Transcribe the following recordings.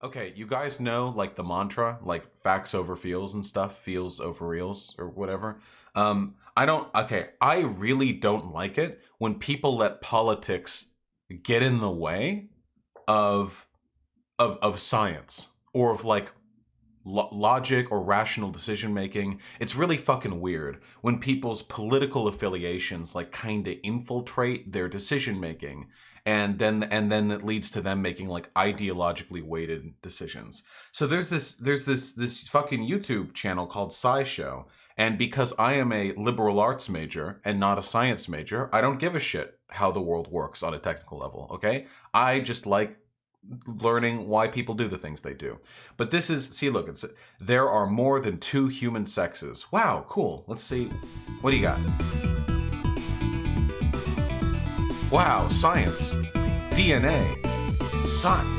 Okay, you guys know like the mantra, like facts over feels and stuff, feels over reals or whatever. I don't. Okay, I really don't like it when people let politics get in the way of of science or of like logic or rational decision making. It's really fucking weird when people's political affiliations like kind of infiltrate their decision making, and then it leads to them making like ideologically weighted decisions. So there's this fucking YouTube channel called SciShow, and because I am a liberal arts major and not a science major, I don't give a shit how the world works on a technical level. Okay, I just like learning why people do the things they do. But this is, see, look, it's there are more than two human sexes. Wow, cool. Let's see. What do you got? Wow, science, DNA,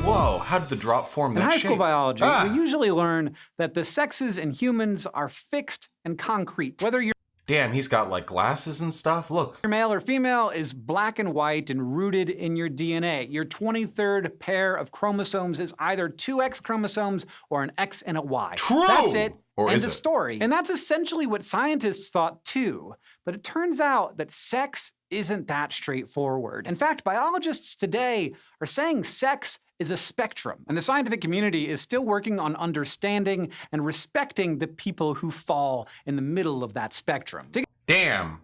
Whoa, how did the drop form In that high shape? school biology, Ah, we usually learn that the sexes in humans are fixed and concrete. Whether you're damn, he's got like glasses and stuff. Look. male or female is black and white and rooted in your DNA. Your 23rd pair of chromosomes is either two X chromosomes or an X and a Y. True! That's it. Or End is of it? story. And that's essentially what scientists thought too. But it turns out that sex isn't that straightforward. In fact, biologists today are saying sex is a spectrum, and the scientific community is still working on understanding and respecting the people who fall in the middle of that spectrum. Damn.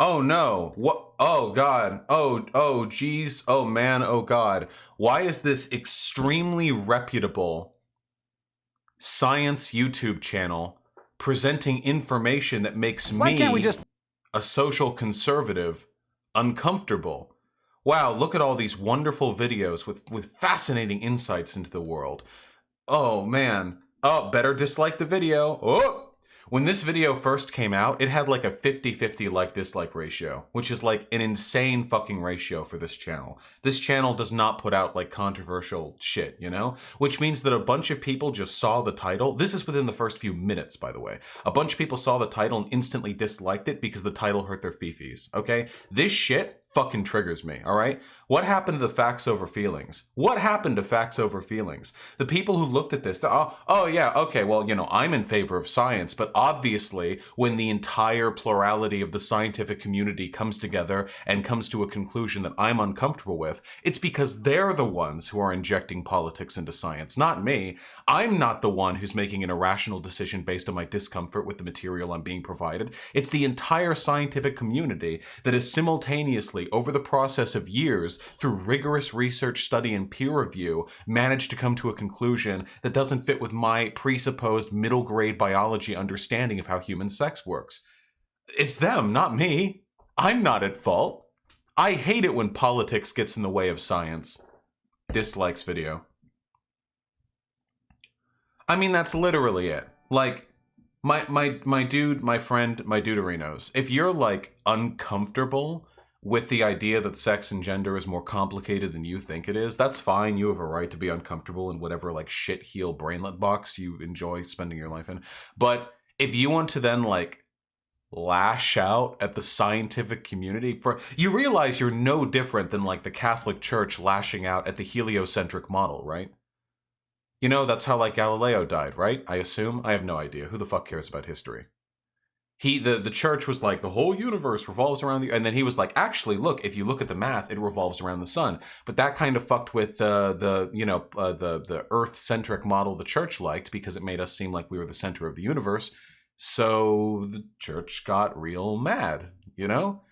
Oh no. What? Oh god. Oh geez. Oh man. Oh god. Why is this extremely reputable science YouTube channel presenting information that makes Why me, can't we just a social conservative, uncomfortable? Wow, look at all these wonderful videos with fascinating insights into the world. Oh man. Oh, better dislike the video. Oh! When this video first came out, it had like a 50-50 like-dislike ratio, which is like an insane fucking ratio for this channel. This channel does not put out like controversial shit, you know? Which means that a bunch of people just saw the title. This is within the first few minutes, by the way. A bunch of people saw the title and instantly disliked it because the title hurt their fifis, okay? This shit fucking triggers me, all right? What happened to the facts over feelings? What happened to facts over feelings? The people who looked at this, oh yeah, okay, well, you know, I'm in favor of science, but obviously when the entire plurality of the scientific community comes together and comes to a conclusion that I'm uncomfortable with, it's because they're the ones who are injecting politics into science, not me. I'm not the one who's making an irrational decision based on my discomfort with the material I'm being provided. It's the entire scientific community that is simultaneously, over the process of years, through rigorous research, study, and peer review, managed to come to a conclusion that doesn't fit with my presupposed middle grade biology understanding of how human sex works. It's them, not me. I'm not at fault. I hate it when politics gets in the way of science. Dislikes video. I mean, that's literally it. Like, my dude, my friend, my Deuterinos, if you're like uncomfortable with the idea that sex and gender is more complicated than you think it is, that's fine. You have a right to be uncomfortable in whatever like shit heel brainlet box you enjoy spending your life in. But if you want to then like lash out at the scientific community for, you realize you're no different than like the Catholic Church lashing out at the heliocentric model, right? You know, that's how like Galileo died, right? I assume. I have no idea. Who the fuck cares about history? The church was like, the whole universe revolves around the, and then he was like, actually, look, if you look at the math, it revolves around the sun. But that kind of fucked with the Earth centric model the church liked, because it made us seem like we were the center of the universe. So the church got real mad. You know,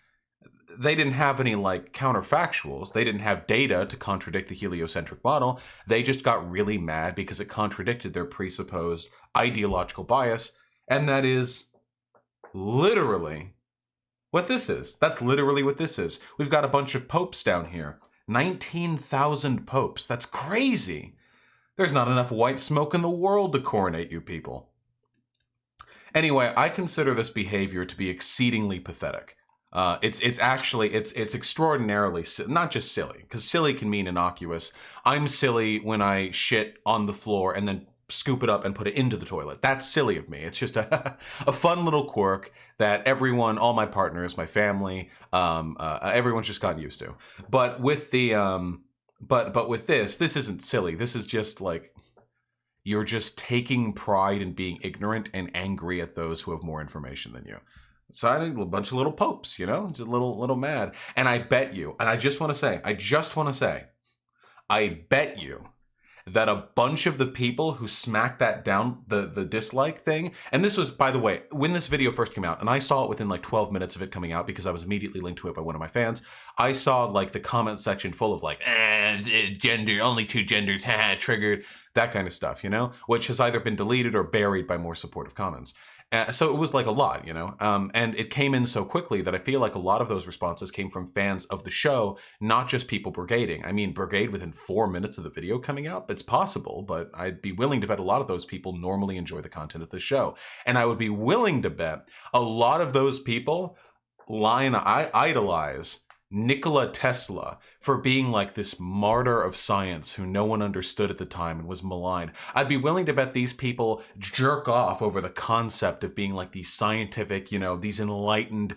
they didn't have any like counterfactuals. They didn't have data to contradict the heliocentric model. They just got really mad because it contradicted their presupposed ideological bias, and that is literally what this is. That's literally what this is. We've got a bunch of popes down here. 19,000 popes. That's crazy. There's not enough white smoke in the world to coronate you people. Anyway, I consider this behavior to be exceedingly pathetic. It's extraordinarily not just silly, because silly can mean innocuous. I'm silly when I shit on the floor and then scoop it up and put it into the toilet. That's silly of me. It's just a fun little quirk that everyone, all my partners, my family, everyone's just gotten used to. But with the but with this isn't silly. This is just like, You're just taking pride in being ignorant and angry at those who have more information than you. So I think a bunch of little popes, you know, just a little mad. And I bet you, and I just want to say, I bet you that a bunch of the people who smacked that down, the dislike thing, and this was, by the way, when this video first came out, and I saw it within like 12 minutes of it coming out because I was immediately linked to it by one of my fans, I saw like the comment section full of like, gender, only 2 genders, triggered, that kind of stuff, you know, which has either been deleted or buried by more supportive comments. So it was like a lot, you know, and it came in so quickly that I feel like a lot of those responses came from fans of the show, not just people brigading. I mean, brigade within 4 minutes of the video coming out, it's possible, but I'd be willing to bet a lot of those people normally enjoy the content of the show. And I would be willing to bet a lot of those people idolize Nikola Tesla for being like this martyr of science who no one understood at the time and was maligned. I'd be willing to bet these people jerk off over the concept of being like these scientific, you know, these enlightened,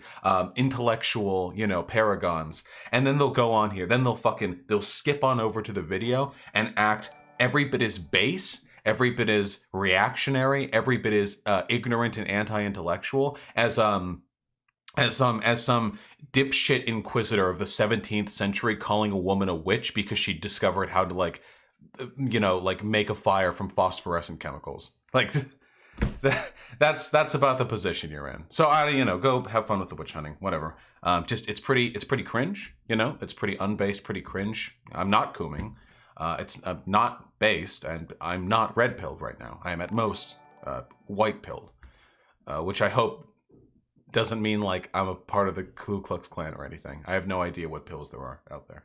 intellectual, you know, paragons. And then they'll go on here, then they'll skip on over to the video and act every bit as base, every bit as reactionary, every bit as ignorant and anti-intellectual as some dipshit inquisitor of the 17th century calling a woman a witch because she discovered how to like, you know, like make a fire from phosphorescent chemicals. Like that's about the position you're in. So you know, go have fun with the witch hunting, whatever. It's pretty cringe, you know, it's pretty unbased, pretty cringe. I'm not cooming. It's not based, and I'm not red pilled right now. I am at most white pilled, which I hope doesn't mean like I'm a part of the Ku Klux Klan or anything. I have no idea what pills there are out there.